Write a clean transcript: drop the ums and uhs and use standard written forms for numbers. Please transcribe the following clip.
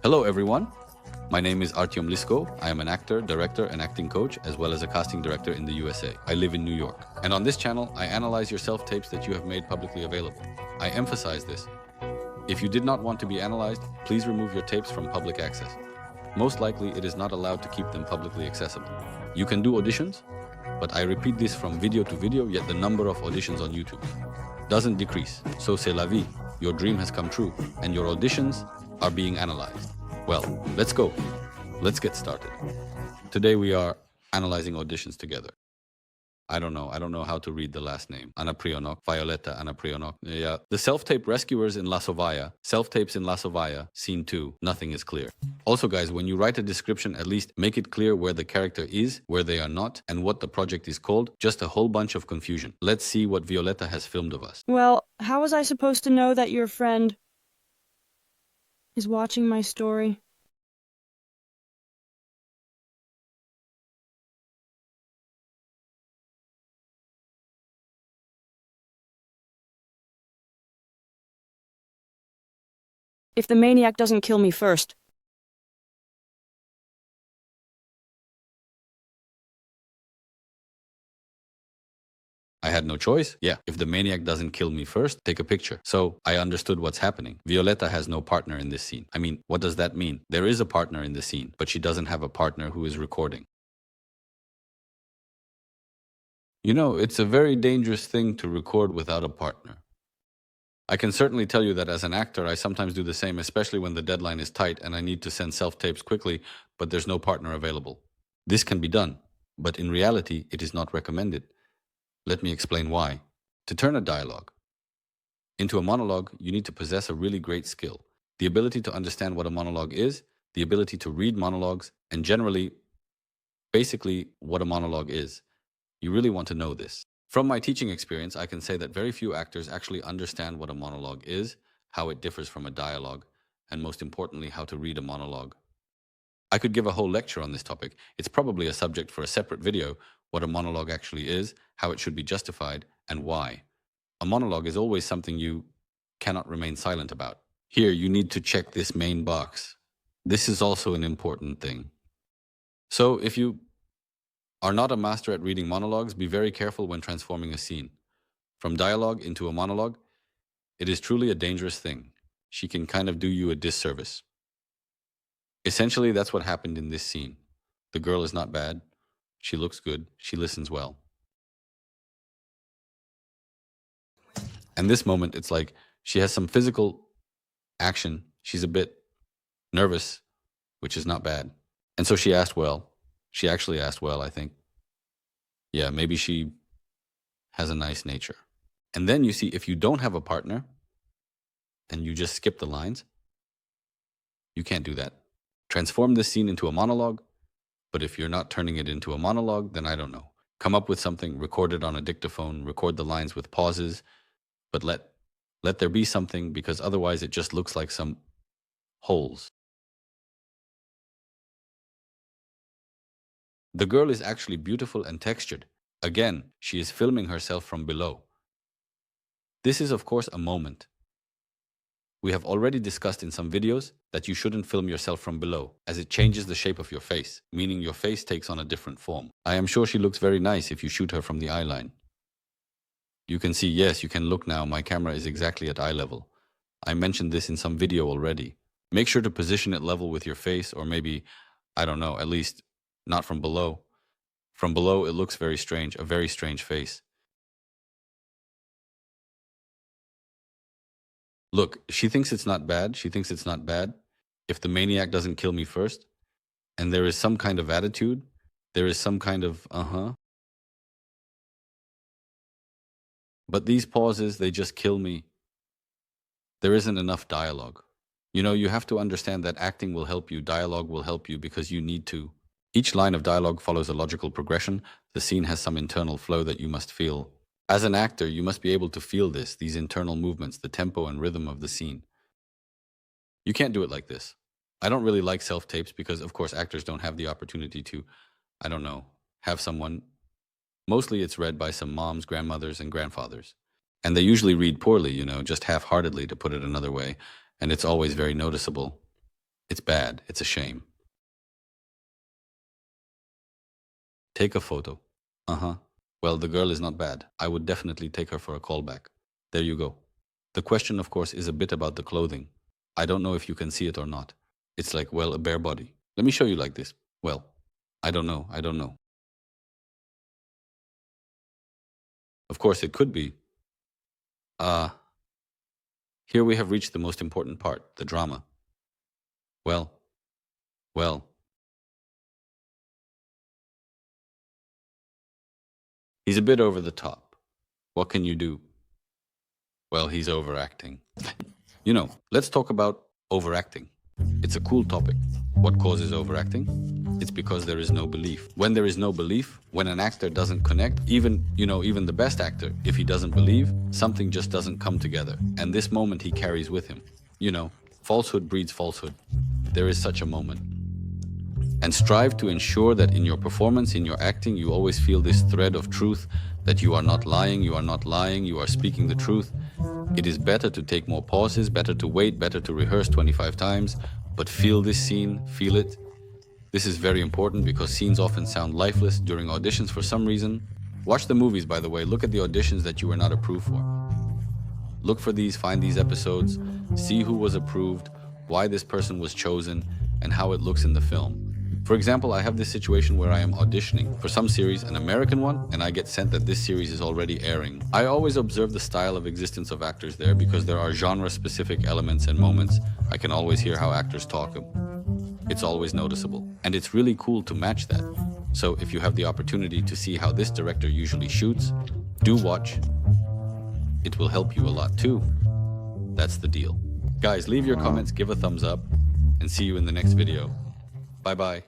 Hello, everyone. My name is Artem Lyskov. I am an actor, director, and acting coach, as well as a casting director in the USA. I live in New York. And on this channel, I analyze your self-tapes that you have made publicly available. I emphasize this. If you did not want to be analyzed, please remove your tapes from public access. Most likely, it is not allowed to keep them publicly accessible. You can do auditions, but I repeat this from video to video, yet the number of auditions on YouTube doesn't decrease. So c'est la vie. Your dream has come true, and your auditions are being analyzed. Well, let's go. Let's get started. Today we are analyzing auditions together. I don't know how to read the last name. Anaprionok, Violeta Anaprionok. Yeah. The self-tape rescuers in Lasovaya, self-tapes in Lasovaya, scene 2, nothing is clear. Also guys, when you write a description, at least make it clear where the character is, where they are not, and what the project is called. Just a whole bunch of confusion. Let's see what Violeta has filmed of us. Well, how was I supposed to know that your friend is watching my story? If the maniac doesn't kill me first. I had no choice. Yeah, if the maniac doesn't kill me first, take a picture. So I understood what's happening. Violeta has no partner in this scene. I mean, what does that mean? There is a partner in the scene, but she doesn't have a partner who is recording. You know, it's a very dangerous thing to record without a partner. I can certainly tell you that as an actor, I sometimes do the same, especially when the deadline is tight and I need to send self-tapes quickly, but there's no partner available. This can be done, but in reality, it is not recommended. Let me explain why. To turn a dialogue into a monologue, you need to possess a really great skill. The ability to understand what a monologue is, the ability to read monologues, and generally, basically, what a monologue is. You really want to know this. From my teaching experience, I can say that very few actors actually understand what a monologue is, how it differs from a dialogue, and most importantly, how to read a monologue. I could give a whole lecture on this topic. It's probably a subject for a separate video, what a monologue actually is, how it should be justified, and why. A monologue is always something you cannot remain silent about. Here, you need to check this main box. This is also an important thing. So, if you are not a master at reading monologues, be very careful when transforming a scene. From dialogue into a monologue, it is truly a dangerous thing. She can kind of do you a disservice. Essentially, that's what happened in this scene. The girl is not bad. She looks good. She listens well. And this moment, it's like she has some physical action. She's a bit nervous, which is not bad. And so she asked well. She actually asked well, I think. Yeah, maybe she has a nice nature. And then you see, if you don't have a partner and you just skip the lines, you can't do that. Transform this scene into a monologue, but if you're not turning it into a monologue, then I don't know. Come up with something, record it on a dictaphone, record the lines with pauses, but let there be something, because otherwise it just looks like some holes. The girl is actually beautiful and textured. Again, she is filming herself from below. This is, of course, a moment. We have already discussed in some videos that you shouldn't film yourself from below, as it changes the shape of your face, meaning your face takes on a different form. I am sure she looks very nice if you shoot her from the eye line. You can see, yes, you can look now, my camera is exactly at eye level. I mentioned this in some video already. Make sure to position it level with your face, or maybe, I don't know, at least not from below. From below, it looks very strange, a very strange face. Look, she thinks it's not bad. She thinks it's not bad if the maniac doesn't kill me first. And there is some kind of attitude. There is some kind of, But these pauses, they just kill me. There isn't enough dialogue. You know, you have to understand that acting will help you, dialogue will help you, because you need to. Each line of dialogue follows a logical progression. The scene has some internal flow that you must feel. As an actor, you must be able to feel this, these internal movements, the tempo and rhythm of the scene. You can't do it like this. I don't really like self-tapes because, of course, actors don't have the opportunity to, I don't know, have someone. Mostly it's read by some moms, grandmothers, and grandfathers. And they usually read poorly, you know, just half-heartedly, to put it another way. And it's always very noticeable. It's bad. It's a shame. Take a photo. Uh-huh. Well, the girl is not bad. I would definitely take her for a callback. There you go. The question, of course, is a bit about the clothing. I don't know if you can see it or not. It's like, well, a bare body. Let me show you like this. Well, I don't know. I don't know. Of course, it could be. Here we have reached the most important part, the drama. Well, well. He's a bit over the top. What can you do? Well, he's overacting. You know, let's talk about overacting. It's a cool topic. What causes overacting? It's because there is no belief. When there is no belief, when an actor doesn't connect, even the best actor, if he doesn't believe, something just doesn't come together. And this moment he carries with him. Falsehood breeds falsehood. There is such a moment. And strive to ensure that in your performance, in your acting, you always feel this thread of truth, that you are not lying, you are speaking the truth. It is better to take more pauses, better to wait, better to rehearse 25 times, but feel this scene, feel it. This is very important because scenes often sound lifeless during auditions for some reason. Watch the movies, by the way. Look at the auditions that you were not approved for. Look for these, find these episodes, see who was approved, why this person was chosen, and how it looks in the film. For example, I have this situation where I am auditioning for some series, an American one, and I get sent that this series is already airing. I always observe the style of existence of actors there because there are genre-specific elements and moments. I can always hear how actors talk. It's always noticeable. And it's really cool to match that. So if you have the opportunity to see how this director usually shoots, do watch. It will help you a lot too. That's the deal. Guys, leave your comments, give a thumbs up, and see you in the next video. Bye-bye.